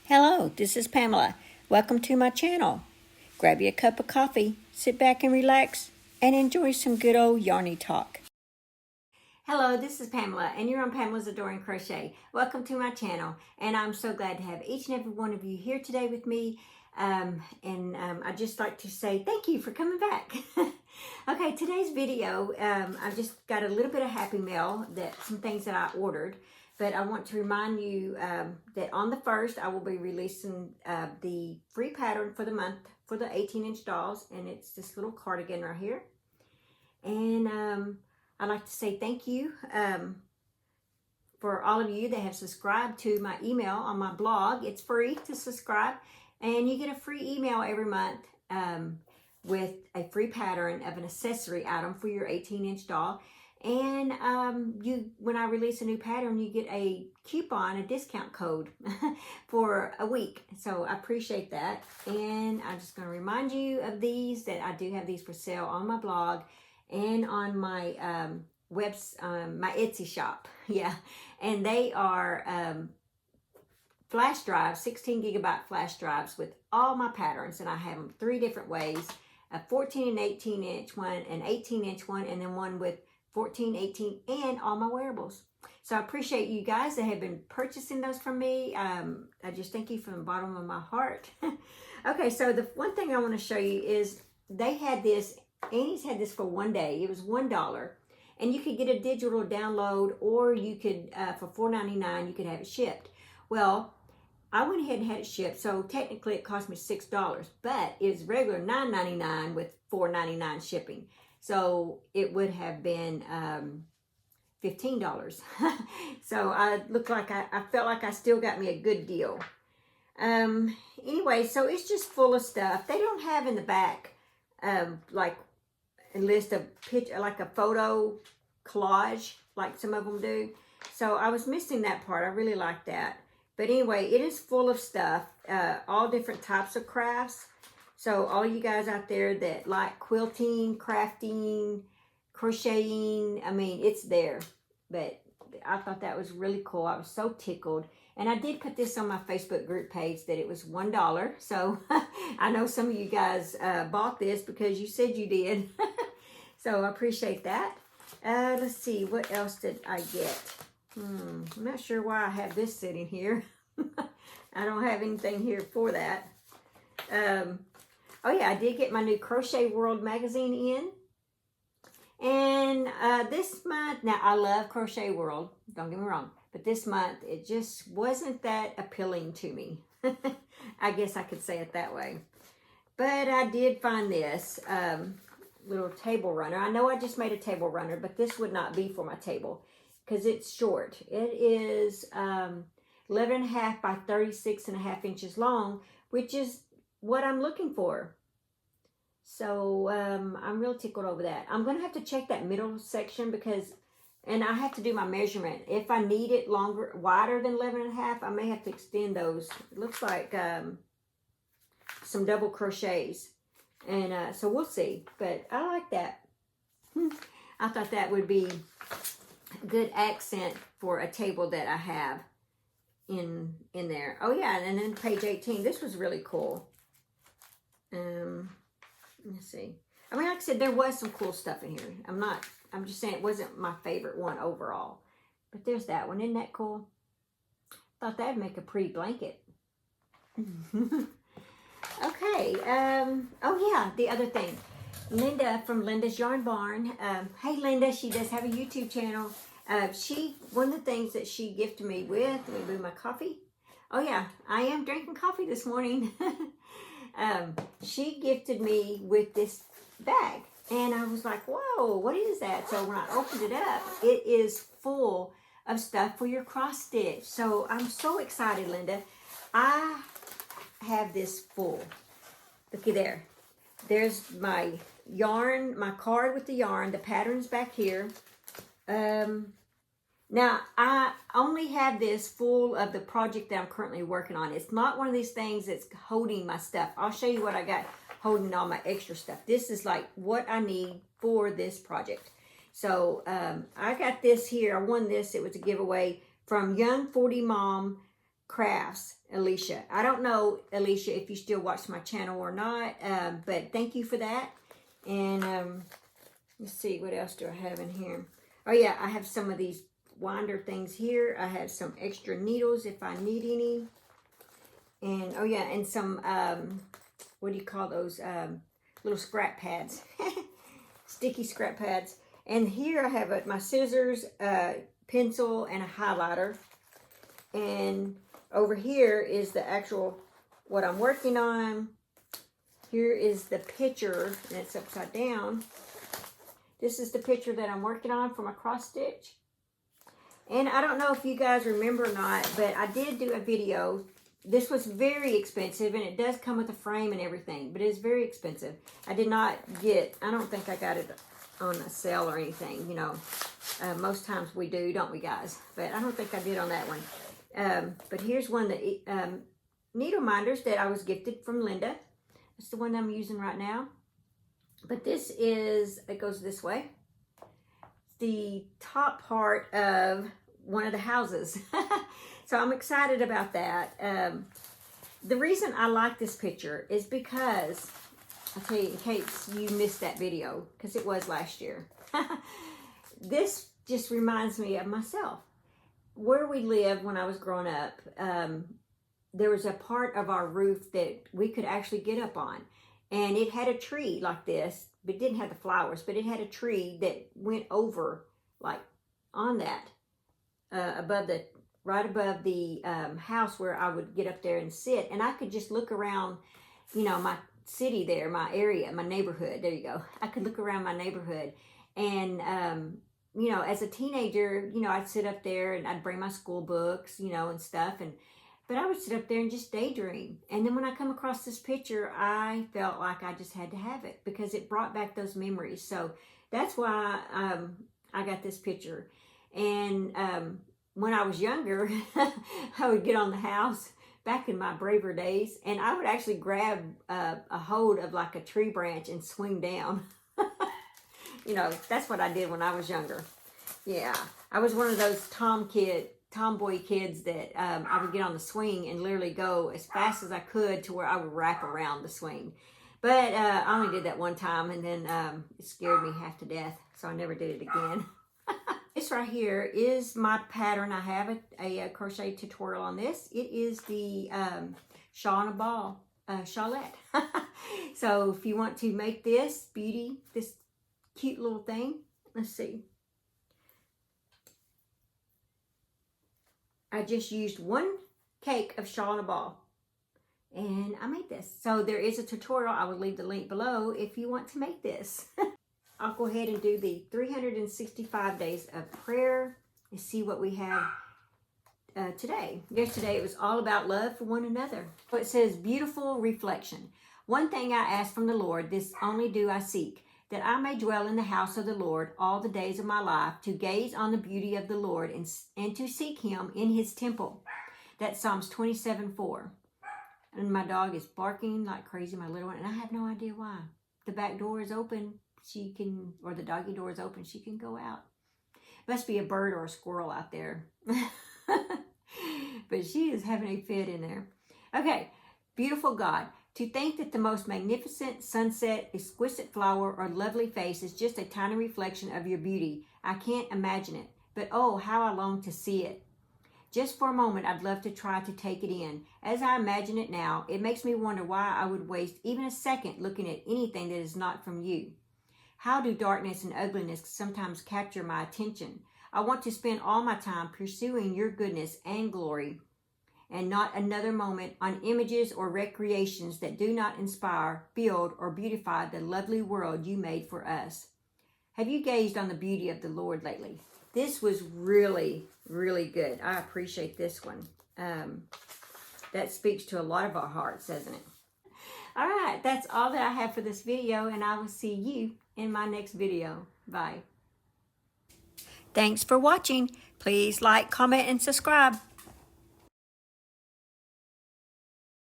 Hello, this is Pamela. Welcome to my channel. Grab you a cup of coffee, sit back and relax, and enjoy some good old yarny talk. Hello, this is Pamela, and you're on Pamela's Adoring Crochet. Welcome to my channel, and I'm so glad to have each and every one of you here today with me. I'd just like to say thank you for coming back. Okay, today's video, I just got a little bit of happy mail, some things that I ordered. But I want to remind you that on the 1st, I will be releasing the free pattern for the month for the 18-inch dolls. And it's this little cardigan right here. And I'd like to say thank you for all of you that have subscribed to my email on my blog. It's free to subscribe. And you get a free email every month with a free pattern of an accessory item for your 18-inch doll. And when I release a new pattern, you get a coupon, a discount code for a week. So I appreciate that. And I'm just going to remind you of these, that I do have these for sale on my blog and on my my Ipsy shop. Yeah. And they are flash drives, 16 gigabyte flash drives with all my patterns. And I have them 3 different ways, a 14 and 18-inch one, an 18-inch one, and then one with 14, 18, and all my wearables. So I appreciate you guys that have been purchasing those from me. I just thank you from the bottom of my heart. Okay, so the one thing I want to show you is they had this, Annie's had this for one day. It was $1. And you could get a digital download, or you could, for $4.99, you could have it shipped. Well, I went ahead and had it shipped, so technically it cost me $6, but it was regular $9.99 with $4.99 shipping. So it would have been $15. So I felt like I still got me a good deal. Anyway, so it's just full of stuff. They don't have in the back like a list of like a photo collage like some of them do. So I was missing that part. I really like that. But anyway, it is full of stuff, all different types of crafts. So all you guys out there that like quilting, crafting, crocheting, I mean, it's there. But I thought that was really cool. I was so tickled. And I did put this on my Facebook group page that it was $1. So I know some of you guys bought this because you said you did. So I appreciate that. Let's see, what else did I get? I'm not sure why I have this sitting here. I don't have anything here for that. Oh yeah, I did get my new Crochet World magazine in. And this month, now I love Crochet World, don't get me wrong, but this month it just wasn't that appealing to me. I guess I could say it that way. But I did find this little table runner. I know I just made a table runner, but this would not be for my table because it's short. It is 11.5 by 36.5 inches long, which is what I'm looking for. So I'm real tickled over that. I'm going to have to check that middle section and I have to do my measurement. If I need it wider than 11.5, I may have to extend those. It looks like some double crochets. And so we'll see. But I like that. I thought that would be a good accent for a table that I have in there. Oh yeah, and then page 18. This was really cool. Let's see. I mean, like I said, there was some cool stuff in here. I'm just saying it wasn't my favorite one overall. But there's that one. Isn't that cool? Thought that'd make a pretty blanket. Okay. Oh yeah, the other thing. Linda from Linda's Yarn Barn. Hey Linda, she does have a YouTube channel. One of the things that she gifted me with, let me move my coffee. Oh yeah, I am drinking coffee this morning. She gifted me with this bag, and I was like, whoa, what is that? So when I opened it up, it is full of stuff for your cross stitch. So I'm so excited, Linda. I have this full. Looky there. There's my yarn, my card with the yarn, the pattern's back here. Now, I only have this full of the project that I'm currently working on. It's not one of these things that's holding my stuff. I'll show you what I got holding all my extra stuff. This is like what I need for this project. So, I got this here. I won this. It was a giveaway from Young 40 Mom Crafts, Alicia. I don't know, Alicia, if you still watch my channel or not, but thank you for that. And let's see, what else do I have in here? Oh yeah, I have some of these winder things here. I have some extra needles if I need any. And oh yeah, and some, what do you call those? Little scrap pads. Sticky scrap pads. And here I have my scissors, pencil, and a highlighter. And over here is the actual, what I'm working on. Here is the picture, and it's upside down. This is the picture that I'm working on for my cross stitch. And I don't know if you guys remember or not, but I did do a video. This was very expensive, and it does come with a frame and everything, but it's very expensive. I did not get, I don't think I got it on a sale or anything, you know. Most times we do, don't we, guys? But I don't think I did on that one. But here's one of the needle minders that I was gifted from Linda. It's the one I'm using right now. But this is, it goes this way. The top part of one of the houses. So I'm excited about that. The reason I like this picture is because, I'll tell you in case you missed that video, because it was last year. This just reminds me of myself. Where we lived when I was growing up, there was a part of our roof that we could actually get up on. And it had a tree like this, but it didn't have the flowers, but it had a tree that went over, like, on that, right above the house where I would get up there and sit. And I could just look around, you know, my city there, my area, my neighborhood. There you go. I could look around my neighborhood. And, you know, as a teenager, you know, I'd sit up there and I'd bring my school books, you know, and stuff. But I would sit up there and just daydream. And then when I come across this picture, I felt like I just had to have it because it brought back those memories. So that's why I got this picture. And when I was younger, I would get on the house back in my braver days, and I would actually grab a hold of like a tree branch and swing down. You know, that's what I did when I was younger. Yeah, I was one of those tomboy kids that I would get on the swing and literally go as fast as I could to where I would wrap around the swing. But I only did that one time, and then it scared me half to death, so I never did it again. This right here is my pattern. I have a crochet tutorial on this. It is the Shaw on a Ball, Shawlette. So if you want to make this beauty, this cute little thing, let's see. I just used one cake of Shaw on a Ball, and I made this. So there is a tutorial. I will leave the link below if you want to make this. I'll go ahead and do the 365 days of prayer and see what we have today. Yesterday it was all about love for one another. So it says, beautiful reflection. One thing I ask from the Lord, this only do I seek, that I may dwell in the house of the Lord all the days of my life, to gaze on the beauty of the Lord and to seek him in his temple. That's Psalms 27:4. And my dog is barking like crazy, my little one, and I have no idea why. The back door is open. She can, or the doggy door is open, she can go out. Must be a bird or a squirrel out there. But she is having a fit in there. Okay, beautiful God, to think that the most magnificent sunset, exquisite flower, or lovely face is just a tiny reflection of your beauty. I can't imagine it, but oh, how I long to see it. Just for a moment, I'd love to try to take it in. As I imagine it now, it makes me wonder why I would waste even a second looking at anything that is not from you. How do darkness and ugliness sometimes capture my attention? I want to spend all my time pursuing your goodness and glory, and not another moment on images or recreations that do not inspire, build, or beautify the lovely world you made for us. Have you gazed on the beauty of the Lord lately? This was really, really good. I appreciate this one. That speaks to a lot of our hearts, doesn't it? All right, that's all that I have for this video, and I will see you in my next video. Bye. Thanks for watching. Please like, comment, and subscribe.